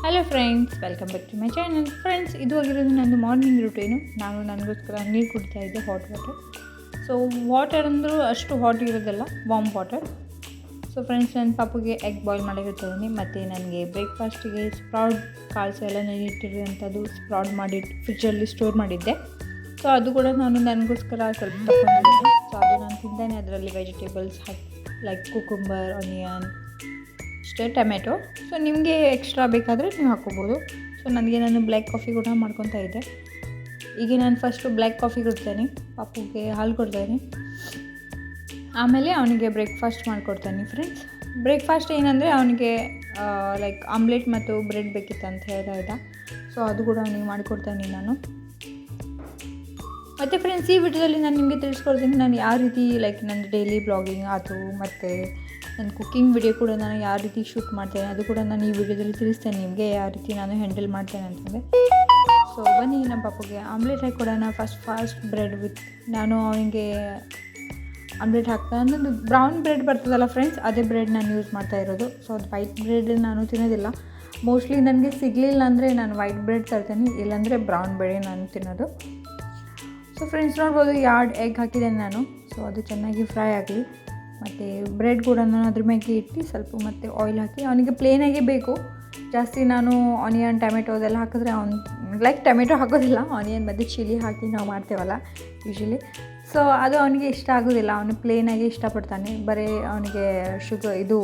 Hello friends, welcome back to my channel. Friends, ಇದು ಆಗಿರೋದು ನಂದು ಮಾರ್ನಿಂಗ್ ರೂಟೀನು. ನಾನು ನನಗೋಸ್ಕರ ನೀರು ಕುಡಿತಾ ಇದ್ದೆ, ಹಾಟ್ ವಾಟರ್. ಸೊ ವಾಟರ್ ಅಂದರೂ ಅಷ್ಟು ಹಾಟ್ ಇರೋದಲ್ಲ, ವಾರ್ಮ್ ವಾಟರ್. ಸೊ ಫ್ರೆಂಡ್ಸ್, ನನ್ನ ಪಾಪುಗೆ ಎಗ್ ಬಾಯ್ಲ್ ಮಾಡಿರ್ತೀನಿ. ಮತ್ತು ನನಗೆ ಬ್ರೇಕ್ಫಾಸ್ಟಿಗೆ ಸ್ಪ್ರೌಡ್ ಕಾಳ್ಸು ಎಲ್ಲ ನೆನಿಟ್ಟಿರೋಂಥದ್ದು ಸ್ಪ್ರೌಡ್ ಮಾಡಿ ಫ್ರಿಜ್ಜಲ್ಲಿ ಸ್ಟೋರ್ ಮಾಡಿದ್ದೆ. ಸೊ ಅದು ಕೂಡ ನಾನು ನನಗೋಸ್ಕರ ಸ್ವಲ್ಪ ತಗೊಂಡಿದ್ದೇನೆ. ಸೊ ಅದು ನಾನು ತಿಂತೇನೆ. ಅದರಲ್ಲಿ ವೆಜಿಟೇಬಲ್ಸ್ ಹಾಕಿ ಲೈಕ್ ಕುಕುಂಬರ್, ಆನಿಯನ್, ಅಷ್ಟೇ, ಟೊಮೆಟೊ. ಸೊ ನಿಮಗೆ ಎಕ್ಸ್ಟ್ರಾ ಬೇಕಾದರೆ ನೀವು ಹಾಕ್ಕೋಬೋದು. ಸೊ ನಾನು ಬ್ಲ್ಯಾಕ್ ಕಾಫಿ ಕೂಡ ಮಾಡ್ಕೊತಾ ಇದ್ದೆ. ಈಗ ನಾನು ಫಸ್ಟು ಬ್ಲ್ಯಾಕ್ ಕಾಫಿ ಕೊಡ್ತೇನೆ, ಪಾಪುಗೆ ಹಾಲು ಕೊಡ್ತೇನೆ, ಆಮೇಲೆ ಅವನಿಗೆ ಬ್ರೇಕ್ಫಾಸ್ಟ್ ಮಾಡಿಕೊಡ್ತೇನೆ. ಫ್ರೆಂಡ್ಸ್, ಬ್ರೇಕ್ಫಾಸ್ಟ್ ಏನಂದರೆ ಅವನಿಗೆ ಲೈಕ್ ಆಮ್ಲೆಟ್ ಮತ್ತು ಬ್ರೆಡ್ ಬೇಕಿತ್ತು ಅಂತ ಹೇಳ್ತಾ. ಸೊ ಅದು ಕೂಡ ಅವನಿಗೆ ಮಾಡಿಕೊಡ್ತೇನೆ ನಾನು. ಮತ್ತು ಫ್ರೆಂಡ್ಸ್, ಈ ವಿಡಿಯೋದಲ್ಲಿ ನಾನು ನಿಮಗೆ ತಿಳಿಸ್ಕೊಡ್ತೀನಿ ನಾನು ಯಾವ ರೀತಿ ಲೈಕ್ ನನ್ನ ಡೈಲಿ ಬ್ಲಾಗಿಂಗ್ ಆಯಿತು, ಮತ್ತು ನನ್ನ ಕುಕ್ಕಿಂಗ್ ವಿಡಿಯೋ ಕೂಡ ನಾನು ಯಾವ ರೀತಿ ಶೂಟ್ ಮಾಡ್ತೇನೆ ಅದು ಕೂಡ ನಾನು ಈ ವಿಡಿಯೋದಲ್ಲಿ ತಿಳಿಸ್ತೇನೆ ನಿಮಗೆ, ಯಾವ ರೀತಿ ನಾನು ಹ್ಯಾಂಡಲ್ ಮಾಡ್ತೇನೆ ಅಂತಂದರೆ. ಸೊ ಬನ್ನಿ ನಮ್ಮ ಪಾಪುಗೆ ಆಮ್ಲೆಟ್ ಹಾಕಿ ಕೊಡೋಣ. ಫಾಸ್ಟ್ ಬ್ರೆಡ್ ವಿತ್ ನಾನು ಅವನಿಗೆ ಆಮ್ಲೆಟ್ ಹಾಕ್ತಾನೆ. ನನ್ನದು ಬ್ರೌನ್ ಬ್ರೆಡ್ ಬರ್ತದಲ್ಲ ಫ್ರೆಂಡ್ಸ್, ಅದೇ ಬ್ರೆಡ್ ನಾನು ಯೂಸ್ ಮಾಡ್ತಾ ಇರೋದು. ಸೊ ಅದು ವೈಟ್ ಬ್ರೆಡ್ ನಾನು ತಿನ್ನೋದಿಲ್ಲ. ಮೋಸ್ಟ್ಲಿ ನನಗೆ ಸಿಗಲಿಲ್ಲ ಅಂದರೆ ನಾನು ವೈಟ್ ಬ್ರೆಡ್ ತರ್ತೇನೆ, ಇಲ್ಲಾಂದರೆ ಬ್ರೌನ್ ಬ್ರೆಡ್ ನಾನು ತಿನ್ನೋದು. ಸೊ ಫ್ರೆಂಡ್ಸ್, ನೋಡ್ಬೋದು 2 ಎಗ್ ಹಾಕಿದ್ದೇನೆ ನಾನು. ಸೊ ಅದು ಚೆನ್ನಾಗಿ ಫ್ರೈ ಆಗಲಿ. ಮತ್ತು ಬ್ರೆಡ್ ಕೂಡ ನಾನು ಅದ್ರ ಮೇಲೆ ಇಟ್ಟು ಸ್ವಲ್ಪ ಮತ್ತು ಆಯಿಲ್ ಹಾಕಿ ಅವನಿಗೆ ಪ್ಲೇನಾಗೇ ಬೇಕು. ಜಾಸ್ತಿ ನಾನು ಆನಿಯನ್, ಟೊಮೆಟೊ ಅದೆಲ್ಲ ಹಾಕಿದ್ರೆ ಅವ್ನು ಲೈಕ್ ಟೊಮೆಟೊ ಹಾಕೋದಿಲ್ಲ, ಆನಿಯನ್ ಮತ್ತು ಚಿಲ್ಲಿ ಹಾಕಿ ನಾವು ಮಾಡ್ತೇವಲ್ಲ ಯೂಶ್ವಲಿ. ಸೊ ಅದು ಅವನಿಗೆ ಇಷ್ಟ ಆಗೋದಿಲ್ಲ, ಅವನು ಪ್ಲೇನಾಗಿ ಇಷ್ಟಪಡ್ತಾನೆ. ಬರೀ ಅವನಿಗೆ ಇದು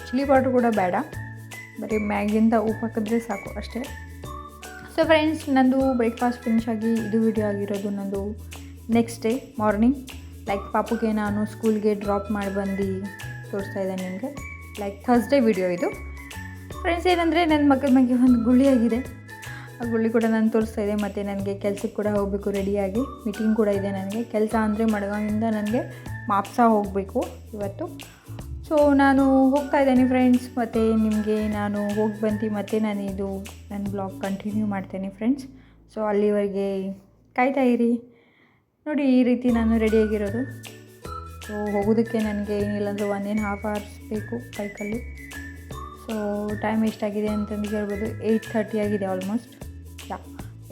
ಚಿಲ್ಲಿ ಪೌಡ್ರ್ ಕೂಡ ಬೇಡ, ಬರೀ ಮ್ಯಾಗಿಂದ ಉಪ್ಪು ಹಾಕಿದ್ರೆ ಸಾಕು ಅಷ್ಟೇ. ಸೊ ಫ್ರೆಂಡ್ಸ್, ನಂದು ಬ್ರೇಕ್ಫಾಸ್ಟ್ ಫಿನಿಶ್ ಆಗಿ ಇದು ವಿಡಿಯೋ ಆಗಿರೋದು ನಂದು ನೆಕ್ಸ್ಟ್ ಡೇ ಮಾರ್ನಿಂಗ್. ಲೈಕ್ ಪಾಪುಗೆ ನಾನು ಸ್ಕೂಲ್ಗೆ ಡ್ರಾಪ್ ಮಾಡಿ ಬಂದು ತೋರಿಸ್ತಾ ಇದ್ದೇನೆ ನಿಮಗೆ. ಲೈಕ್ ಥರ್ಸ್ಡೇ ವಿಡಿಯೋ ಇದು. ಫ್ರೆಂಡ್ಸ್, ಏನಂದರೆ ನನ್ನ ಮಕ್ಕಳ ಬಗ್ಗೆ ಒಂದು ಗುಳ್ಳಿ ಆಗಿದೆ, ಆ ಗುಳ್ಳಿ ಕೂಡ ನಾನು ತೋರಿಸ್ತಾ ಇದ್ದೆ. ಮತ್ತು ನನಗೆ ಕೆಲಸಕ್ಕೆ ಕೂಡ ಹೋಗಬೇಕು, ರೆಡಿಯಾಗಿ ಮೀಟಿಂಗ್ ಕೂಡ ಇದೆ ನನಗೆ. ಕೆಲಸ ಅಂದರೆ ಮಡ್ಗಾವಿಂದ ನನಗೆ ಮಾಪ್ಸ ಹೋಗಬೇಕು ಇವತ್ತು. ಸೊ ನಾನು ಹೋಗ್ತಾ ಇದ್ದೇನೆ ಫ್ರೆಂಡ್ಸ್. ಮತ್ತು ನಿಮಗೆ ನಾನು ಹೋಗಿ ಬಂದು ಮತ್ತು ನಾನು ಇದು ನನ್ನ ಬ್ಲಾಗ್ ಕಂಟಿನ್ಯೂ ಮಾಡ್ತೇನೆ ಫ್ರೆಂಡ್ಸ್. ಸೊ ಅಲ್ಲಿವರೆಗೆ ಕಾಯ್ತಾ ಇರಿ. ನೋಡಿ, ಈ ರೀತಿ ನಾನು ರೆಡಿಯಾಗಿರೋದು. ಸೊ ಹೋಗೋದಕ್ಕೆ ನನಗೆ ಏನಿಲ್ಲ ಅಂದರೆ 1.5 hours ಬೇಕು ಬೈಕಲ್ಲಿ. ಸೊ ಟೈಮ್ ಎಷ್ಟಾಗಿದೆ ಅಂತಂದು ಹೇಳ್ಬೋದು, 8:30 ಆಗಿದೆ ಆಲ್ಮೋಸ್ಟ್.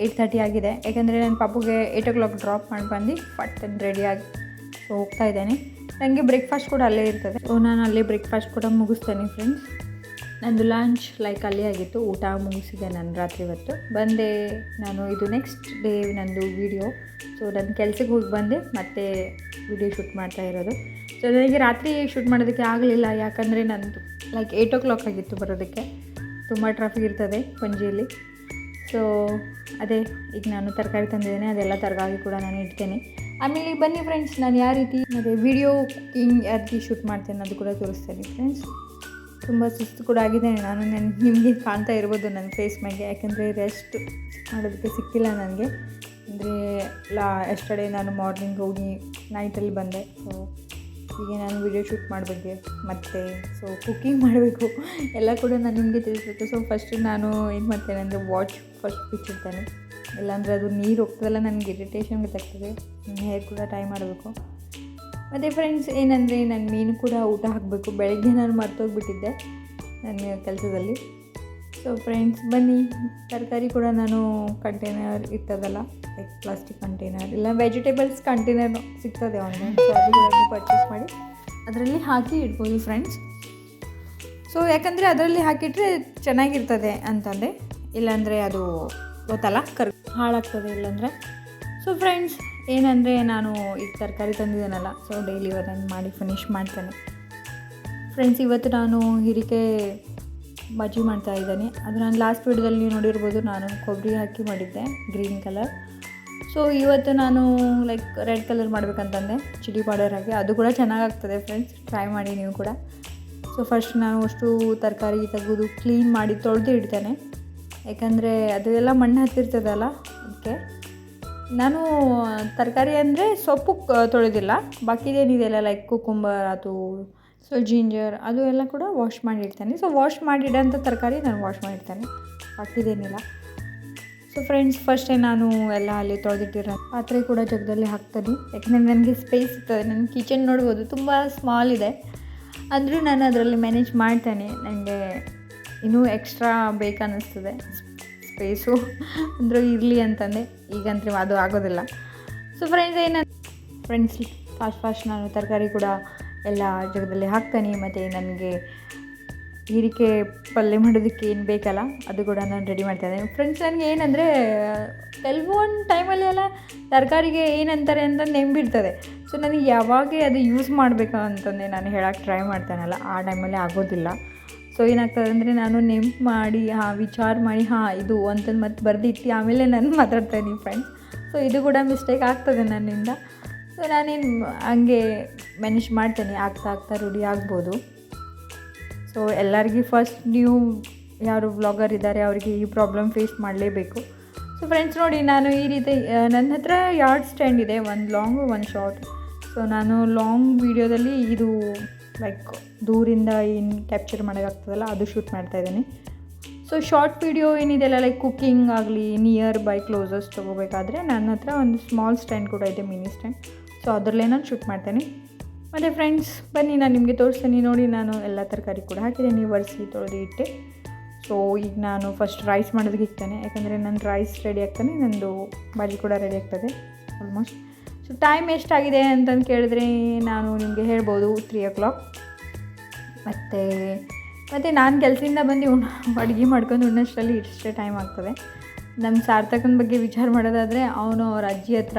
8:30 ಆಗಿದೆ. ಯಾಕೆಂದರೆ ನನ್ನ ಪಾಪುಗೆ 8 o'clock ಡ್ರಾಪ್ ಮಾಡಿ ಬಂದು ಫಟ್ ರೆಡಿಯಾಗಿ ಸೊ ಹೋಗ್ತಾ ಇದ್ದೇನೆ. ನನಗೆ ಬ್ರೇಕ್ಫಾಸ್ಟ್ ಕೂಡ ಅಲ್ಲೇ ಇರ್ತದೆ. ಸೊ ನಾನು ಅಲ್ಲೇ ಬ್ರೇಕ್ಫಾಸ್ಟ್ ಕೂಡ ಮುಗಿಸ್ತೇನೆ ಫ್ರೆಂಡ್ಸ್. ನಂದು ಲಂಚ್ ಲೈಕ್ ಅಲ್ಲೇ ಆಗಿತ್ತು, ಊಟ ಮುಗಿಸಿದೆ ನಾನು ರಾತ್ರಿ ಹೊತ್ತು ಬಂದೆ. ನಾನು ಇದು ನೆಕ್ಸ್ಟ್ ಡೇ ನಂದು ವೀಡಿಯೋ. ಸೊ ನನ್ನ ಕೆಲಸಕ್ಕೆ ಹೋಗಿ ಬಂದೆ ಮತ್ತೆ ವಿಡಿಯೋ ಶೂಟ್ ಮಾಡ್ತಾ ಇರೋದು. ಸೊ ನನಗೆ ರಾತ್ರಿ ಶೂಟ್ ಮಾಡೋದಕ್ಕೆ ಆಗಲಿಲ್ಲ, ಯಾಕಂದರೆ ನಂದು ಲೈಕ್ 8 o'clock ಆಗಿತ್ತು ಬರೋದಕ್ಕೆ. ತುಂಬ ಟ್ರಾಫಿಕ್ ಇರ್ತದೆ ಪಂಜಿಯಲ್ಲಿ. ಸೊ ಅದೇ ಈಗ ನಾನು ತರಕಾರಿ ತಂದಿದ್ದೇನೆ, ಅದೆಲ್ಲ ತರಕಾರಿ ಕೂಡ ನಾನು ಇಡ್ತೇನೆ. ಆಮೇಲೆ ಬನ್ನಿ ಫ್ರೆಂಡ್ಸ್, ನಾನು ಯಾವ ರೀತಿ ಮತ್ತು ವಿಡಿಯೋ ಕುಕ್ಕಿಂಗ್ ಯಾವ ರೀತಿ ಶೂಟ್ ಮಾಡ್ತೇನೆ ಅದು ಕೂಡ ತೋರಿಸ್ತೇನೆ ಫ್ರೆಂಡ್ಸ್. ತುಂಬ ಸುಸ್ತು ಕೂಡ ಆಗಿದೆ. ನಾನು ನಿಮಗೆ ಕಾಣ್ತಾ ಇರ್ಬೋದು ನನ್ನ ಫೇಸ್ ಮೇಲೆ, ಯಾಕೆಂದರೆ ರೆಸ್ಟ್ ಮಾಡೋದಕ್ಕೆ ಸಿಕ್ಕಿಲ್ಲ ನನಗೆ. ಅಂದರೆ ಎಸ್ಟರ್ಡೇ ನಾನು ಮಾರ್ನಿಂಗ್ ಹೋಗಿ ನೈಟಲ್ಲಿ ಬಂದೆ. ಸೊ ಈಗ ನಾನು ವಿಡಿಯೋ ಶೂಟ್ ಮಾಡಬೇಕು ಮತ್ತು ಸೊ ಕುಕ್ಕಿಂಗ್ ಮಾಡಬೇಕು, ಎಲ್ಲ ಕೂಡ ನಾನು ನಿಮಗೆ ತಿಳಿಸ್ಬೇಕು. ಸೊ ಫಸ್ಟು ನಾನು ಏನು ಮಾಡ್ತೇನೆ ಅಂದರೆ ವಾಚ್ ಫಸ್ಟ್ ಬಿಚ್ಚಿಡ್ತೇನೆ, ಇಲ್ಲಾಂದರೆ ಅದು ನೀರು ಹೋಗ್ತದಲ್ಲ ನನಗೆ ಇರಿಟೇಷನ್ ಗೊತ್ತಾಗ್ತದೆ. ಹೇರ್ ಕೂಡ ಟೈ ಮಾಡಬೇಕು. ಮತ್ತು ಫ್ರೆಂಡ್ಸ್, ಏನಂದರೆ ನನ್ನ ಮೀನು ಕೂಡ ಊಟ ಹಾಕಬೇಕು. ಬೆಳಗ್ಗೆ ನಾನು ಮರ್ತೋಗ್ಬಿಟ್ಟಿದ್ದೆ ನನ್ನ ಕೆಲಸದಲ್ಲಿ. ಸೊ ಫ್ರೆಂಡ್ಸ್, ಬನ್ನಿ, ತರಕಾರಿ ಕೂಡ ನಾನು ಕಂಟೈನರ್ ಇರ್ತದಲ್ಲ ಲೈಕ್ ಪ್ಲಾಸ್ಟಿಕ್ ಕಂಟೈನರ್ ಇಲ್ಲ ವೆಜಿಟೇಬಲ್ಸ್ ಕಂಟೈನರ್ ಸಿಗ್ತದೆ ಆನ್ಲೈನ್. ಸೊ ಅದು ಕೂಡ ಪರ್ಚೇಸ್ ಮಾಡಿ ಅದರಲ್ಲಿ ಹಾಕಿ ಇಡ್ಬೋದು ಫ್ರೆಂಡ್ಸ್. ಸೊ ಯಾಕಂದರೆ ಅದರಲ್ಲಿ ಹಾಕಿಟ್ರೆ ಚೆನ್ನಾಗಿರ್ತದೆ ಅಂತಂದರೆ, ಇಲ್ಲಾಂದರೆ ಅದು ಗೊತ್ತಲ್ಲ ಹಾಳಾಗ್ತದೆ ಇಲ್ಲಾಂದರೆ. ಸೊ ಫ್ರೆಂಡ್ಸ್, ಏನಂದರೆ ನಾನು ಈಗ ತರಕಾರಿ ತಂದಿದ್ದೇನಲ್ಲ, ಸೊ ಡೈಲಿ ನಾನು ಮಾಡಿ ಫಿನಿಶ್ ಮಾಡ್ತೇನೆ ಫ್ರೆಂಡ್ಸ್. ಇವತ್ತು ನಾನು ಹೀರಿಕೆ ಬಜ್ಜಿ ಮಾಡ್ತಾ ಇದ್ದೇನೆ. ಅದು ನಾನು ಲಾಸ್ಟ್ ವೀಡಿಯೋದಲ್ಲಿ ನೀವು ನೋಡಿರ್ಬೋದು, ನಾನು ಕೊಬ್ಬರಿ ಹಾಕಿ ಮಾಡಿದ್ದೆ ಗ್ರೀನ್ ಕಲರ್. ಸೊ ಇವತ್ತು ನಾನು ಲೈಕ್ ರೆಡ್ ಕಲರ್ ಮಾಡಬೇಕಂತಂದೆ, ಚಿಲ್ಲಿ ಪೌಡರ್ ಹಾಕಿ. ಅದು ಕೂಡ ಚೆನ್ನಾಗಾಗ್ತದೆ ಫ್ರೆಂಡ್ಸ್, ಟ್ರೈ ಮಾಡಿ ನೀವು ಕೂಡ. ಸೊ ಫಸ್ಟ್ ನಾನು ಅಷ್ಟು ತರಕಾರಿ ತೆಗೆದು ಕ್ಲೀನ್ ಮಾಡಿ ತೊಳೆದು ಇಡ್ತೇನೆ, ಯಾಕಂದರೆ ಅದು ಎಲ್ಲ ಮಣ್ಣು ಹತ್ತಿರ್ತದಲ್ಲ ಅದಕ್ಕೆ. ನಾನು ತರಕಾರಿ ಅಂದರೆ ಸೊಪ್ಪು ತೊಳೆದಿಲ್ಲ, ಬಾಕಿದೇನಿದೆಯಲ್ಲ ಲೈಕ್ ಕುಕುಂಬರ್ ಅದು, ಸೊ ಜಿಂಜರ್ ಅದು ಎಲ್ಲ ಕೂಡ ವಾಶ್ ಮಾಡಿಡ್ತೇನೆ. ಸೊ ವಾಶ್ ಮಾಡಿಡೋಂಥ ತರಕಾರಿ ನಾನು ವಾಶ್ ಮಾಡಿರ್ತೇನೆ, ಬಾಕಿದೇನಿಲ್ಲ. ಸೊ ಫ್ರೆಂಡ್ಸ್, ಫಸ್ಟೇ ನಾನು ಎಲ್ಲ ಅಲ್ಲಿ ತೊಳೆದಿಟ್ಟಿರೋ ಪಾತ್ರೆ ಕೂಡ ಜಗದಲ್ಲಿ ಹಾಕ್ತೀನಿ, ಯಾಕಂದರೆ ನನಗೆ ಸ್ಪೇಸ್ ಇರ್ತದೆ. ನನ್ನ ಕಿಚನ್ ನೋಡ್ಬೋದು ತುಂಬ ಸ್ಮಾಲ್ ಇದೆ, ಅಂದರೂ ನಾನು ಅದರಲ್ಲಿ ಮ್ಯಾನೇಜ್ ಮಾಡ್ತೇನೆ. ನನಗೆ ಇನ್ನೂ ಎಕ್ಸ್ಟ್ರಾ ಬೇಕನ್ನಿಸ್ತದೆ ಸ್ಪೇಸು ಅಂದರೂ ಇರಲಿ ಅಂತಂದೆ. ಈಗಂತೂ ಅದು ಆಗೋದಿಲ್ಲ. ಸೊ ಫ್ರೆಂಡ್ಸ್ ಫಾಸ್ಟ್ ನಾನು ತರಕಾರಿ ಕೂಡ ಎಲ್ಲ ಜಾಗದಲ್ಲಿ ಹಾಕ್ತೀನಿ. ಮತ್ತು ನನಗೆ ಹೀರಿಕೆ ಪಲ್ಯ ಮಾಡೋದಕ್ಕೆ ಏನು ಬೇಕಲ್ಲ ಅದು ಕೂಡ ನಾನು ರೆಡಿ ಮಾಡ್ತಾಯಿದ್ದೀನಿ. ಫ್ರೆಂಡ್ಸ್ ನನಗೆ ಏನಂದರೆ ಕೆಲವೊಂದು ಟೈಮಲ್ಲಿ ಎಲ್ಲ ತರಕಾರಿಗೆ ಏನಂತಾರೆ ಅಂತ ನೆಂಬಿರ್ತದೆ. ಸೊ ನನಗೆ ಯಾವಾಗ ಅದು ಯೂಸ್ ಮಾಡಬೇಕು ಅಂತಂದೆ ನಾನು ಹೇಳೋಕ್ಕೆ ಟ್ರೈ ಮಾಡ್ತಾನಲ್ಲ ಆ ಟೈಮಲ್ಲಿ ಆಗೋದಿಲ್ಲ. ಸೊ ಏನಾಗ್ತದೆ ಅಂದರೆ ನಾನು ನೆಂಪು ಮಾಡಿ ವಿಚಾರ ಮಾಡಿ ಇದು ಅಂತಂದು ಮತ್ತೆ ಬರೆದಿಟ್ಟು ಆಮೇಲೆ ನಾನು ಮಾತಾಡ್ತಾಯಿದ್ದೀನಿ ಫ್ರೆಂಡ್ಸ್. ಸೊ ಇದು ಕೂಡ ಮಿಸ್ಟೇಕ್ ಆಗ್ತದೆ ನನ್ನಿಂದ. ಸೊ ನಾನೇನು ಹಂಗೆ ಮ್ಯಾನೇಜ್ ಮಾಡ್ತೇನೆ, ಆಗ್ತಾ ರೂಢಿ ಆಗ್ಬೋದು. ಸೊ ಎಲ್ಲರಿಗೂ ಫಸ್ಟ್ ನೀವು ಯಾರು ವ್ಲಾಗರ್ ಇದ್ದಾರೆ ಅವರಿಗೆ ಈ ಪ್ರಾಬ್ಲಮ್ ಫೇಸ್ ಮಾಡಲೇಬೇಕು. ಸೊ ಫ್ರೆಂಡ್ಸ್ ನೋಡಿ, ನಾನು ಈ ರೀತಿ ನನ್ನ ಹತ್ರ 2 ಸ್ಟ್ಯಾಂಡ್ ಇದೆ, ಒಂದು ಲಾಂಗು ಒಂದು ಶಾರ್ಟ್. ಸೊ ನಾನು ಲಾಂಗ್ ವೀಡಿಯೋದಲ್ಲಿ ಇದು ಲೈಕ್ ದೂರಿಂದ ಏನು ಕ್ಯಾಪ್ಚರ್ ಮಾಡೋಕ್ಕಾಗ್ತದಲ್ಲ ಅದು ಶೂಟ್ ಮಾಡ್ತಾಯಿದ್ದೀನಿ. ಸೊ ಶಾರ್ಟ್ ವೀಡಿಯೋ ಏನಿದೆಯಲ್ಲ ಲೈಕ್ ಕುಕ್ಕಿಂಗ್ ಆಗಲಿ ನಿಯರ್ ಬೈ ಕ್ಲೋಸಸ್ ತೊಗೋಬೇಕಾದ್ರೆ ನನ್ನ ಹತ್ರ ಒಂದು ಸ್ಮಾಲ್ ಸ್ಟ್ಯಾಂಡ್ ಕೂಡ ಇದೆ, ಮಿನಿ ಸ್ಟ್ಯಾಂಡ್. ಸೊ ಅದರಲ್ಲೇ ನಾನು ಶೂಟ್ ಮಾಡ್ತೇನೆ. ಮತ್ತು ಫ್ರೆಂಡ್ಸ್ ಬನ್ನಿ ನಾನು ನಿಮಗೆ ತೋರಿಸ್ತೀನಿ. ನೋಡಿ ನಾನು ಎಲ್ಲ ತರಕಾರಿ ಕೂಡ ಹಾಕಿದ್ದೀನಿ, ಒರೆಸಿ ತೊಳೆದು ಇಟ್ಟೆ. ಸೊ ಈಗ ನಾನು ಫಸ್ಟ್ ರೈಸ್ ಮಾಡೋದಕ್ಕೆ ಇಕ್ತೇನೆ, ಯಾಕಂದರೆ ನನ್ನ ರೈಸ್ ರೆಡಿ ಆಗ್ತಾನೆ, ನನ್ನದು ಬಾಜಿ ಕೂಡ ರೆಡಿ ಆಗ್ತದೆ ಆಲ್ಮೋಸ್ಟ್. ಸೊ ಟೈಮ್ ಎಷ್ಟಾಗಿದೆ ಅಂತಂದು ಕೇಳಿದ್ರೆ ನಾನು ನಿಮಗೆ ಹೇಳ್ಬೋದು 3 o'clock. ಮತ್ತು ನಾನು ಕೆಲಸದಿಂದ ಬಂದು ಅಡುಗೆ ಮಾಡ್ಕೊಂಡು ಉಣ್ಣಷ್ಟರಲ್ಲಿ ಇಷ್ಟೇ ಟೈಮ್ ಆಗ್ತದೆ. ನಮ್ಮ ಸಾರ್ಥಕನ ಬಗ್ಗೆ ವಿಚಾರ ಮಾಡೋದಾದರೆ ಅವನು ಅವ್ರ ಅಜ್ಜಿ ಹತ್ರ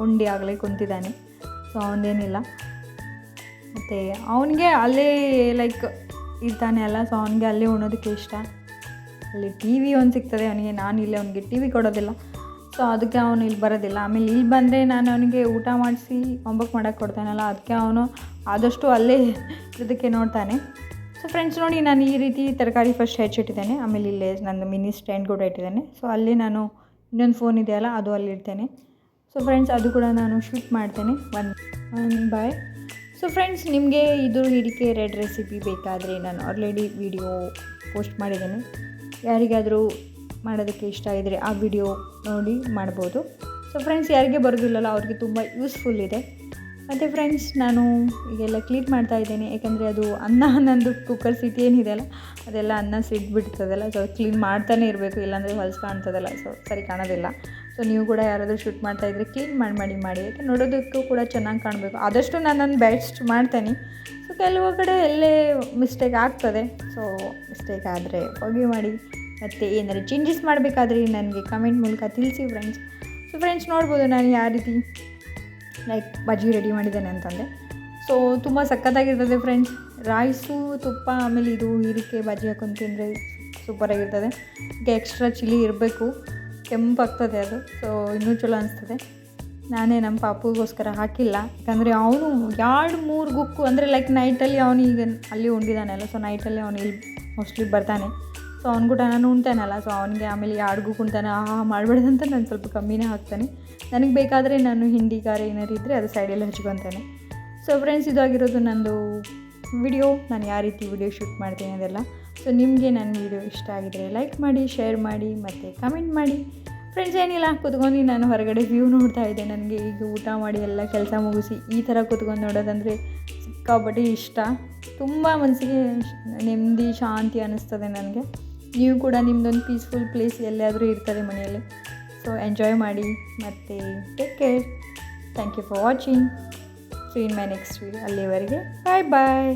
ಉಂಡಿ ಆಗಲೇ ಕುಂತಿದ್ದಾನೆ. ಸೊ ಅವನದೇನಿಲ್ಲ, ಮತ್ತು ಅವನಿಗೆ ಅಲ್ಲೇ ಲೈಕ್ ಇರ್ತಾನೆ ಅಲ್ಲ, ಸೊ ಅವನಿಗೆ ಅಲ್ಲೇ ಉಣ್ಣೋದಕ್ಕೆ ಇಷ್ಟ. ಅಲ್ಲಿ ಟಿ ವಿ ಒಂದು ಸಿಗ್ತದೆ ಅವನಿಗೆ, ನಾನು ಇಲ್ಲೇ ಅವನಿಗೆ ಟಿ ವಿ ಕೊಡೋದಿಲ್ಲ. ಸೊ ಅದಕ್ಕೆ ಅವನು ಇಲ್ಲಿ ಬರೋದಿಲ್ಲ. ಆಮೇಲೆ ಇಲ್ಲಿ ಬಂದರೆ ನಾನು ಅವನಿಗೆ ಊಟ ಮಾಡಿಸಿ ಹೋಮ್ವರ್ಕ್ ಮಾಡೋಕ್ಕೆ ಕೊಡ್ತಾನಲ್ಲ, ಅದಕ್ಕೆ ಅವನು ಆದಷ್ಟು ಅಲ್ಲೇ ಇರೋದಕ್ಕೆ ನೋಡ್ತಾನೆ. ಸೊ ಫ್ರೆಂಡ್ಸ್ ನೋಡಿ, ನಾನು ಈ ರೀತಿ ತರಕಾರಿ ಫಸ್ಟ್ ಹೆಚ್ಚಿಟ್ಟಿದ್ದೇನೆ. ಆಮೇಲೆ ಇಲ್ಲೇ ನನ್ನ ಮಿನಿ ಸ್ಟ್ಯಾಂಡ್ ಕೂಡ ಇಟ್ಟಿದ್ದೇನೆ. ಸೊ ಅಲ್ಲಿ ನಾನು ಇನ್ನೊಂದು ಫೋನ್ ಇದೆಯಲ್ಲ ಅದು ಅಲ್ಲಿಡ್ತೇನೆ. ಸೊ ಫ್ರೆಂಡ್ಸ್ ಅದು ಕೂಡ ನಾನು ಶೂಟ್ ಮಾಡ್ತೇನೆ ಒನ್ ಬೈ. ಸೊ ಫ್ರೆಂಡ್ಸ್ ನಿಮಗೆ ಇದು ಹೀರಿಕೆ ರೆಡ್ ರೆಸಿಪಿ ಬೇಕಾದರೆ ನಾನು ಆಲ್ರೆಡಿ ವಿಡಿಯೋ ಪೋಸ್ಟ್ ಮಾಡಿದ್ದೇನೆ. ಯಾರಿಗಾದರೂ ಮಾಡೋದಕ್ಕೆ ಇಷ್ಟ ಇದ್ದರೆ ಆ ವಿಡಿಯೋ ನೋಡಿ ಮಾಡ್ಬೋದು. ಸೊ ಫ್ರೆಂಡ್ಸ್ ಯಾರಿಗೆ ಬರೋದಿಲ್ಲಲ್ಲ ಅವ್ರಿಗೆ ತುಂಬ ಯೂಸ್ಫುಲ್ ಇದೆ. ಮತ್ತು ಫ್ರೆಂಡ್ಸ್ ನಾನು ಈಗೆಲ್ಲ ಕ್ಲೀನ್ ಮಾಡ್ತಾ ಇದ್ದೇನೆ, ಯಾಕಂದರೆ ಅದು ನಂದು ಕುಕ್ಕರ್ ಸಿಟಿ ಏನಿದೆಯಲ್ಲ ಅದೆಲ್ಲ ಅನ್ನ ಸಿಡ್ಬಿಡ್ತದಲ್ಲ. ಸೊ ಕ್ಲೀನ್ ಮಾಡ್ತಾನೆ ಇರಬೇಕು, ಇಲ್ಲಾಂದರೆ ಹೊಲ್ಸು ಕಾಣ್ತದಲ್ಲ, ಸೊ ಸರಿ ಕಾಣೋದಿಲ್ಲ. ಸೊ ನೀವು ಕೂಡ ಯಾರಾದರೂ ಶೂಟ್ ಮಾಡ್ತಾಯಿದ್ರೆ ಕ್ಲೀನ್ ಮಾಡಿ ಯಾಕೆ ನೋಡೋದಕ್ಕೂ ಕೂಡ ಚೆನ್ನಾಗಿ ಕಾಣಬೇಕು. ಆದಷ್ಟು ನಾನು ನನ್ನ ಬೆಸ್ಟ್ ಮಾಡ್ತೇನೆ. ಸೊ ಕೆಲವು ಕಡೆ ಎಲ್ಲೇ ಮಿಸ್ಟೇಕ್ ಆಗ್ತದೆ. ಸೊ ಮಿಸ್ಟೇಕ್ ಆದರೆ ಫಾರ್ಗಿವ್ ಮಾಡಿ. ಮತ್ತು ಏನಾದರೂ ಚೇಂಜಸ್ ಮಾಡಬೇಕಾದ್ರೆ ನನಗೆ ಕಮೆಂಟ್ ಮೂಲಕ ತಿಳಿಸಿ ಫ್ರೆಂಡ್ಸ್. ಸೊ ಫ್ರೆಂಡ್ಸ್ ನೋಡ್ಬೋದು ನಾನು ಯಾವ ರೀತಿ ಲೈಕ್ ಬಜ್ಜಿ ರೆಡಿ ಮಾಡಿದ್ದೇನೆ ಅಂತಂದೆ. ಸೊ ತುಂಬ ಸಖತ್ತಾಗಿರ್ತದೆ ಫ್ರೆಂಡ್ಸ್. ರೈಸು ತುಪ್ಪ ಆಮೇಲೆ ಇದು ಹೀರಿಕೆ ಬಜ್ಜಿ ಹಾಕೊಂಡು ತಿಂದರೆ ಸೂಪರಾಗಿರ್ತದೆ. ಈಗ ಎಕ್ಸ್ಟ್ರಾ ಚಿಲ್ಲಿ ಇರಬೇಕು, ಕೆಂಪಾಗ್ತದೆ ಅದು. ಸೊ ಇನ್ನೂ ಚಲೋ ಅನಿಸ್ತದೆ. ನಾನೇ ನಮ್ಮ ಪಾಪುಗೋಸ್ಕರ ಹಾಕಿಲ್ಲ, ಯಾಕಂದರೆ ಅವನು 2-3 ಗುಕ್ಕು ಅಂದರೆ ಲೈಕ್ ನೈಟಲ್ಲಿ ಅವನು ಈಗ ಅಲ್ಲಿ ಉಂಡಿದ್ದಾನಲ್ಲ. ಸೊ ನೈಟಲ್ಲಿ ಅವನು ಇಲ್ಲಿ ಮೋಸ್ಟ್ಲಿ ಬರ್ತಾನೆ. ಸೊ ಅವ್ನು ಕೂಡ ನಾನು ಉಣ್ತಾನಲ್ಲ, ಸೊ ಅವನಿಗೆ ಆಮೇಲೆ 2 ಗುಕ್ಕು ಉಣ್ತಾನೆ ಮಾಡಬೇಡ್ದಂತ ನಾನು ಸ್ವಲ್ಪ ಕಮ್ಮಿನೇ ಹಾಕ್ತಾನೆ. ನನಗೆ ಬೇಕಾದರೆ ನಾನು ಹಿಂಡಿ ಖಾರ ಏನಾರು ಇದ್ದರೆ ಅದು ಸೈಡಲ್ಲಿ ಹಚ್ಕೊತಾನೆ. ಸೊ ಫ್ರೆಂಡ್ಸ್ ಇದಾಗಿರೋದು ನಂದು ವಿಡಿಯೋ. ನಾನು ಯಾವ ರೀತಿ ವಿಡಿಯೋ ಶೂಟ್ ಮಾಡ್ತೀನಿ ಅದೆಲ್ಲ. ಸೊ ನಿಮಗೆ ನನ್ನ ವಿಡಿಯೋ ಇಷ್ಟ ಆಗಿದರೆ ಲೈಕ್ ಮಾಡಿ, ಶೇರ್ ಮಾಡಿ ಮತ್ತು ಕಮೆಂಟ್ ಮಾಡಿ. ಫ್ರೆಂಡ್ಸ್ ಏನಿಲ್ಲ, ಕೂತ್ಕೊಂಡು ನಾನು ಹೊರಗಡೆ ವ್ಯೂ ನೋಡ್ತಾ ಇದ್ದೆ. ನನಗೆ ಈಗ ಊಟ ಮಾಡಿ ಎಲ್ಲ ಕೆಲಸ ಮುಗಿಸಿ ಈ ಥರ ಕೂತ್ಕೊಂಡು ನೋಡೋದಂದರೆ ಸಿಕ್ಕಾಪಟ್ಟೆ ಇಷ್ಟ. ತುಂಬ ಮನಸ್ಸಿಗೆ ನೆಮ್ಮದಿ ಶಾಂತಿ ಅನ್ನಿಸ್ತದೆ ನನಗೆ. ನೀವು ಕೂಡ ನಿಮ್ಮದೊಂದು ಪೀಸ್ಫುಲ್ ಪ್ಲೇಸ್ ಎಲ್ಲಾದರೂ ಇರ್ತದೆ ಮನೆಯಲ್ಲಿ. ಸೊ ಎಂಜಾಯ್ ಮಾಡಿ ಮತ್ತು take care. Thank you for watching. See in my next video. ಅಲ್ಲಿವರೆಗೆ ಬಾಯ್.